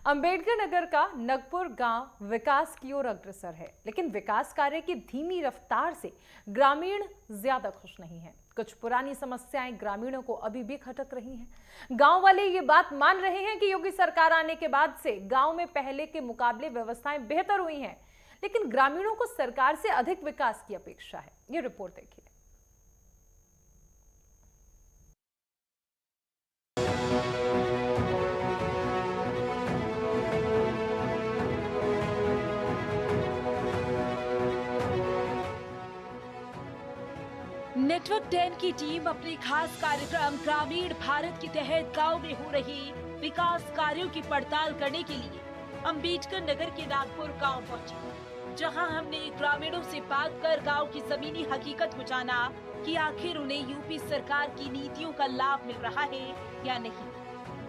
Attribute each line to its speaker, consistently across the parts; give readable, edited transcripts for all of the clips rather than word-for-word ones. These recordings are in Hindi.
Speaker 1: अंबेडकर नगर का नगपुर गांव विकास की ओर अग्रसर है, लेकिन विकास कार्य की धीमी रफ्तार से ग्रामीण ज्यादा खुश नहीं हैं। कुछ पुरानी समस्याएं ग्रामीणों को अभी भी खटक रही हैं। गांव वाले ये बात मान रहे हैं कि योगी सरकार आने के बाद से गांव में पहले के मुकाबले व्यवस्थाएं बेहतर हुई हैं, लेकिन ग्रामीणों को सरकार से अधिक विकास की अपेक्षा है। ये रिपोर्ट देखिए।
Speaker 2: नेटवर्क 10 की टीम अपने खास कार्यक्रम ग्रामीण भारत के तहत गांव में हो रही विकास कार्यों की पड़ताल करने के लिए अंबेडकर नगर के नागपुर गांव पहुंची, जहां हमने ग्रामीणों से बात कर गांव की जमीनी हकीकत को जाना कि आखिर उन्हें यूपी सरकार की नीतियों का लाभ मिल रहा है या नहीं,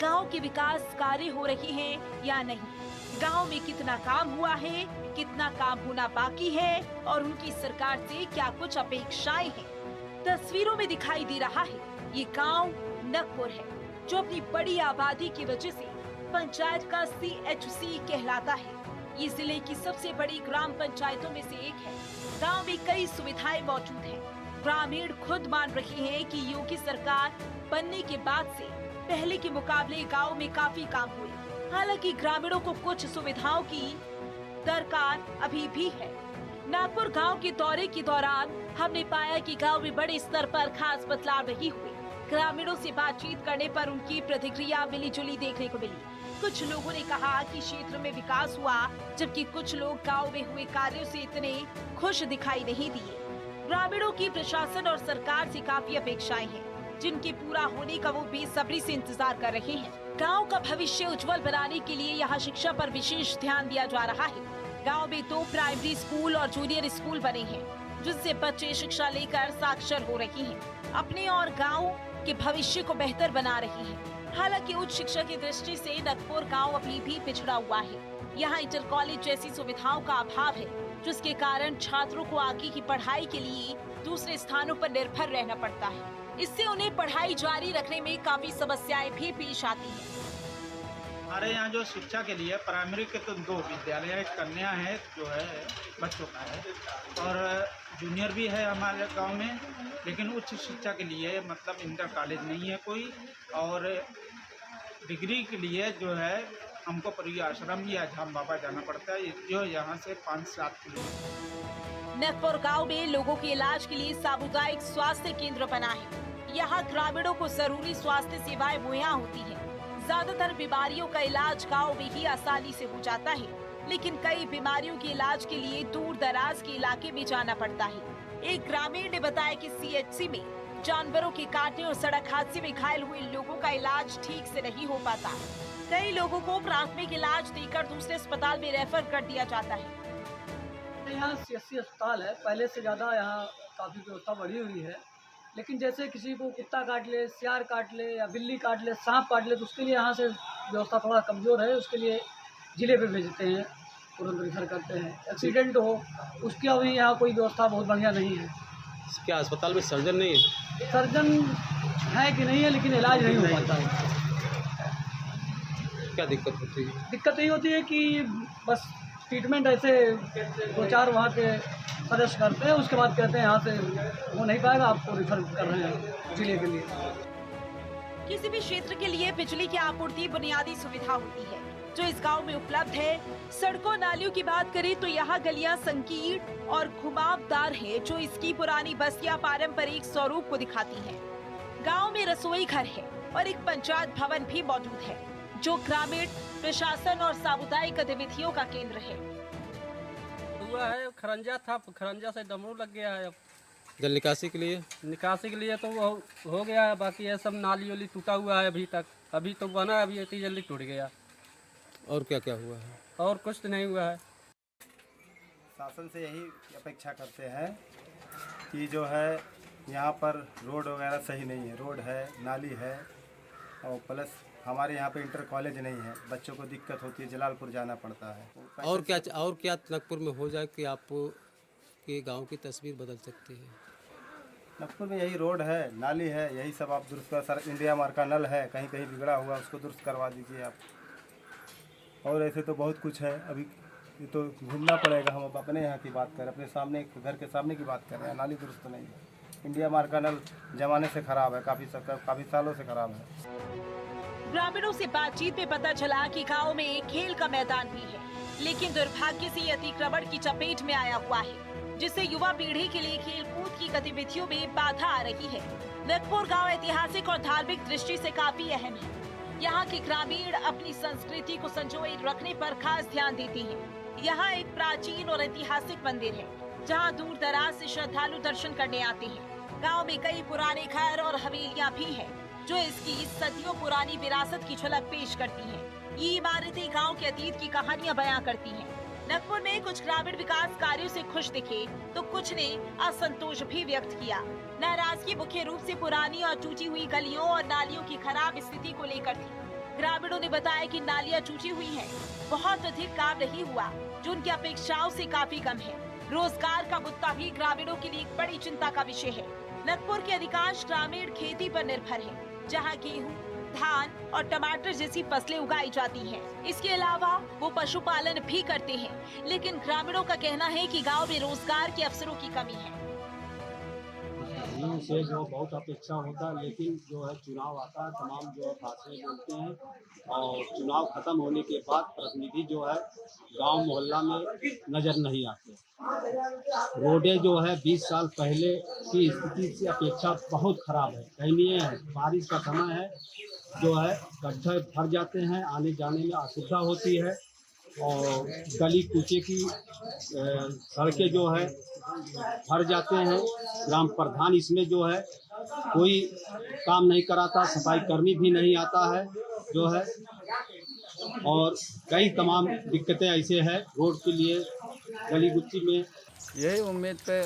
Speaker 2: गांव के विकास कार्य हो रहे हैं या नहीं, गांव में कितना काम हुआ है, कितना काम होना बाकी है और उनकी सरकार से क्या कुछ अपेक्षाएं हैं। तस्वीरों में दिखाई दे रहा है ये गांव नगपुर है, जो अपनी बड़ी आबादी की वजह से पंचायत का CHC कहलाता है। ये जिले की सबसे बड़ी ग्राम पंचायतों में से एक है। गांव में कई सुविधाएं मौजूद हैं। ग्रामीण खुद मान रहे हैं कि योगी सरकार बनने के बाद से पहले के मुकाबले गांव में काफी काम हुए। हालांकि ग्रामीणों को कुछ सुविधाओं की दरकार अभी भी है। नागपुर गांव के दौरे के दौरान हमने पाया कि गांव में बड़े स्तर पर खास बदलाव नहीं हुए। ग्रामीणों से बातचीत करने पर उनकी प्रतिक्रिया मिली जुली देखने को मिली। कुछ लोगों ने कहा कि क्षेत्र में विकास हुआ, जबकि कुछ लोग गांव में हुए कार्यों से इतने खुश दिखाई नहीं दिए। ग्रामीणों की प्रशासन और सरकार से काफी अपेक्षाएं हैं, जिनके पूरा होने का वो बेसब्री से इंतजार कर रहे हैं। गाँव का भविष्य उज्जवल बनाने के लिए यहाँ शिक्षा पर विशेष ध्यान दिया जा रहा है। गांव में 2 प्राइमरी स्कूल और जूनियर स्कूल बने हैं, जिससे बच्चे शिक्षा लेकर साक्षर हो रहे हैं, अपने और गांव के भविष्य को बेहतर बना रहे हैं। हालांकि उच्च शिक्षा की दृष्टि से नगपुर गांव अभी भी पिछड़ा हुआ है। यहाँ इंटर कॉलेज जैसी सुविधाओं का अभाव है, जिसके कारण छात्रों को आगे की पढ़ाई के लिए दूसरे स्थानों पर निर्भर रहना पड़ता है। इससे उन्हें पढ़ाई जारी रखने में काफी समस्याएं भी पेश आती हैं।
Speaker 3: हमारे यहाँ जो शिक्षा के लिए प्राइमरी के तो 2 विद्यालय है, कन्या है जो है बच्चों का है, और जूनियर भी है हमारे गांव में, लेकिन उच्च शिक्षा के लिए मतलब इंटर कॉलेज नहीं है कोई, और डिग्री के लिए जो है हमको परिया आश्रम या झाम बाबा जाना पड़ता है, जो यहाँ से 5-7 किलोमीटर।
Speaker 2: नगपुर गांव में लोगों के इलाज के लिए सामुदायिक स्वास्थ्य केंद्र बना है। यहाँ ग्रामीणों को जरूरी स्वास्थ्य सेवाएं मुहैया होती है। ज्यादातर बीमारियों का इलाज गांव में ही आसानी से हो जाता है, लेकिन कई बीमारियों के इलाज के लिए दूर दराज के इलाके में जाना पड़ता है। एक ग्रामीण ने बताया कि CHC में जानवरों के काटने और सड़क हादसे में घायल हुए लोगों का इलाज ठीक से नहीं हो पाता। कई लोगों को प्राथमिक इलाज देकर दूसरे अस्पताल में रेफर कर दिया जाता है।
Speaker 4: यहाँ CHC अस्पताल है, पहले से ज़्यादा यहाँ काफ़ी व्यवस्था बढ़ी हुई है, लेकिन जैसे किसी को कुत्ता काट ले, सियार काट ले या बिल्ली काट ले, सांप काट ले, तो उसके लिए यहाँ से व्यवस्था थोड़ा कमज़ोर है। उसके लिए ज़िले पे भेजते हैं, तुरंत रेफर करते हैं। एक्सीडेंट हो उसकी अभी यहाँ कोई व्यवस्था बहुत बढ़िया नहीं है।
Speaker 5: क्या अस्पताल में सर्जन नहीं है?
Speaker 4: सर्जन है कि नहीं है, लेकिन इलाज नहीं हो पाता है।
Speaker 5: क्या दिक्कत होती है?
Speaker 4: दिक्कत यही होती है कि बस ट्रीटमेंट ऐसे 2-4 वहाँ के सजेस्ट करते हैं, उसके बाद कहते हैं यहाँ से वो नहीं पाएगा, आपको रिफर कर रहे हैं जिले के लिए।
Speaker 2: किसी भी क्षेत्र के लिए बिजली की आपूर्ति बुनियादी सुविधा होती है, जो इस गांव में उपलब्ध है। सड़कों नालियों की बात करें तो यहाँ गलियां संकीर्ण और घुमावदार है, जो इसकी पुरानी बस्तियां पारंपरिक स्वरूप को दिखाती हैं। गांव में रसोई घर है और एक पंचायत भवन भी मौजूद है, जो ग्रामीण प्रशासन और सामुदायिक गतिविधियों का केंद्र है।
Speaker 6: हुआ है खरंजा था, खरंजा से डमरू लग गया है। अब
Speaker 5: जल निकासी के लिए
Speaker 6: तो वो हो गया है, बाकी ये सब नाली वाली टूटा हुआ है अभी तक। अभी तो बना है, अभी इतनी जल्दी टूट गया।
Speaker 5: और क्या क्या हुआ है?
Speaker 6: और कुछ तो नहीं हुआ है।
Speaker 7: शासन से यही अपेक्षा करते हैं कि जो है यहाँ पर रोड वगैरह सही नहीं है। रोड है, नाली है, और प्लस हमारे यहाँ पे इंटर कॉलेज नहीं है, बच्चों को दिक्कत होती है, जलालपुर जाना पड़ता है।
Speaker 5: और क्या नगपुर में हो जाए कि आप के गांव की तस्वीर बदल सकती है?
Speaker 7: नगपुर में यही रोड है, नाली है, यही सब आप दुरुस्त कर। सर इंडिया मार्ग का नल है, कहीं कहीं बिगड़ा हुआ, उसको दुरुस्त करवा दीजिए आप। और ऐसे तो बहुत कुछ है। अभी ये तो घूमना पड़ेगा। हम अब अपने यहाँ की बात करें, अपने सामने घर के सामने की बात कर रहे हैं। नाली दुरुस्त नहीं है। इंडिया मार्ग का नल जमाने से खराब है, काफ़ी सालों से खराब है।
Speaker 2: ग्रामीणों से बातचीत में पता चला कि गांव में एक खेल का मैदान भी है, लेकिन दुर्भाग्य से ये अतिक्रमण की चपेट में आया हुआ है, जिससे युवा पीढ़ी के लिए खेल कूद की गतिविधियों में बाधा आ रही है। नकपुर गांव ऐतिहासिक और धार्मिक दृष्टि से काफी अहम है। यहाँ के ग्रामीण अपनी संस्कृति को संजोए रखने पर खास ध्यान देते हैं। यहाँ एक प्राचीन और ऐतिहासिक मंदिर है, जहाँ दूर दराज से श्रद्धालु दर्शन करने आते हैं। गांव में कई पुराने घर और हवेलियां भी हैं, जो इसकी सदियों पुरानी विरासत की झलक पेश करती हैं। ये इमारतें गांव के अतीत की कहानियां बयां करती हैं। नकपुर में कुछ ग्रामीण विकास कार्यों से खुश दिखे, तो कुछ ने असंतोष भी व्यक्त किया। नाराजगी मुख्य रूप से पुरानी और टूटी हुई गलियों और नालियों की खराब स्थिति को लेकर थी। ग्रामीणों ने बताया कि नालियां टूटी हुई हैं, बहुत अधिक काम नहीं हुआ, जो उनकी अपेक्षाओं से काफी कम है। रोजगार का मुद्दा भी ग्रामीणों के लिए एक बड़ी चिंता का विषय है। नकपुर के अधिकांश ग्रामीण खेती पर निर्भर है, जहां गेहूं, धान और टमाटर जैसी फसलें उगाई जाती हैं। इसके अलावा वो पशुपालन भी करते हैं, लेकिन ग्रामीणों का कहना है कि गांव में रोजगार के अवसरों की कमी है।
Speaker 8: से जो बहुत अपेक्षा होता है, लेकिन जो है चुनाव आता है, तमाम जो है भाषण बोलते हैं और चुनाव खत्म होने के बाद प्रतिनिधि जो है गांव मोहल्ला में नज़र नहीं आते। रोडें जो है 20 साल पहले की स्थिति से अपेक्षा बहुत खराब है, दयनीय है। बारिश का समय है, जो है गड्ढे भर जाते हैं, आने जाने में असुविधा होती है और गली कूचे की सड़कें जो है भर जाते हैं। ग्राम प्रधान इसमें जो है कोई काम नहीं कराता, सफाई कर्मी भी नहीं आता है जो है, और कई तमाम दिक्कतें ऐसे हैं रोड के लिए गली गुच्ची में।
Speaker 9: यही उम्मीद पे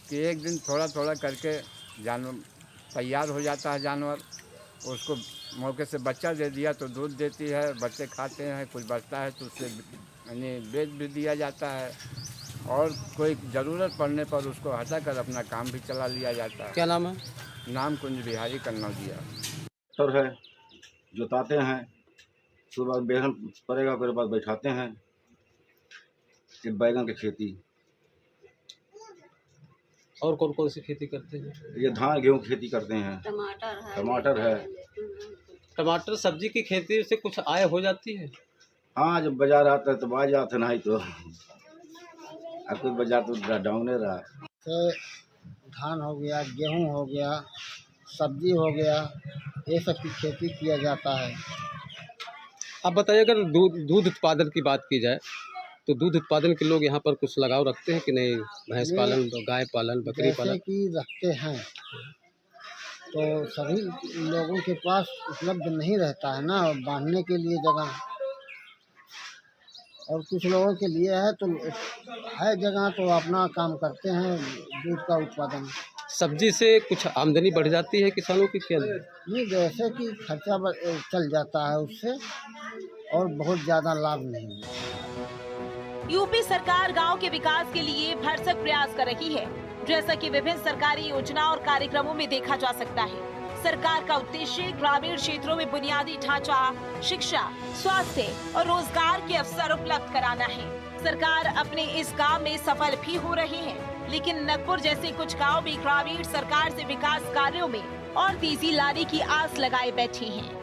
Speaker 9: कि एक दिन थोड़ा थोड़ा करके जानवर तैयार हो जाता है, जानवर उसको मौके से बच्चा दे दिया तो दूध देती है, बच्चे खाते हैं, कुछ बचता है तो उससे यानी बेच भी दिया जाता है, और कोई ज़रूरत पड़ने पर उसको हटाकर अपना काम भी चला लिया जाता है।
Speaker 5: क्या नाम है?
Speaker 9: नाम कुंज बिहारी कन्नौजिया।
Speaker 10: सर है जोताते हैं, सुबह बेहन पड़ेगा, फिर बाद बैठाते हैं। ये बैगन की खेती।
Speaker 5: और कौन कौन सी खेती करते हैं?
Speaker 10: ये धान गेहूँ की खेती करते हैं। टमाटर है।
Speaker 5: टमाटर सब्जी की खेती से कुछ आय हो जाती है?
Speaker 10: हाँ, जब बाजार आता है तो आ जाते, नहीं तो अब कोई बाजार तो डाउन नहीं रहा।
Speaker 11: से धान हो गया, गेहूं हो गया, सब्जी हो गया, ये सब की खेती किया जाता है।
Speaker 5: आप बताइए, अगर दूध उत्पादन की बात की जाए तो दूध उत्पादन के लोग यहाँ पर कुछ लगाव रखते हैं कि नहीं? भैंस पालन, गाय पालन, बकरी पालन
Speaker 11: कि रखते हैं, तो सभी लोगों के पास उपलब्ध नहीं रहता है ना बांधने के लिए जगह, और कुछ लोगों के लिए है तो है जगह, तो अपना काम करते हैं दूध का उत्पादन।
Speaker 5: सब्जी से कुछ आमदनी बढ़ जाती है किसानों की? क्या
Speaker 11: नहीं, जैसे कि खर्चा चल जाता है उससे, और बहुत ज़्यादा लाभ नहीं है।
Speaker 2: यूपी सरकार गांव के विकास के लिए भरसक प्रयास कर रही है, जैसा कि विभिन्न सरकारी योजना और कार्यक्रमों में देखा जा सकता है। सरकार का उद्देश्य ग्रामीण क्षेत्रों में बुनियादी ढांचा, शिक्षा, स्वास्थ्य और रोजगार के अवसर उपलब्ध कराना है। सरकार अपने इस काम में सफल भी हो रही है, लेकिन नकपुर जैसे कुछ गांव भी ग्रामीण सरकार से विकास कार्यों में और तेजी लाने की आस लगाए बैठे हैं।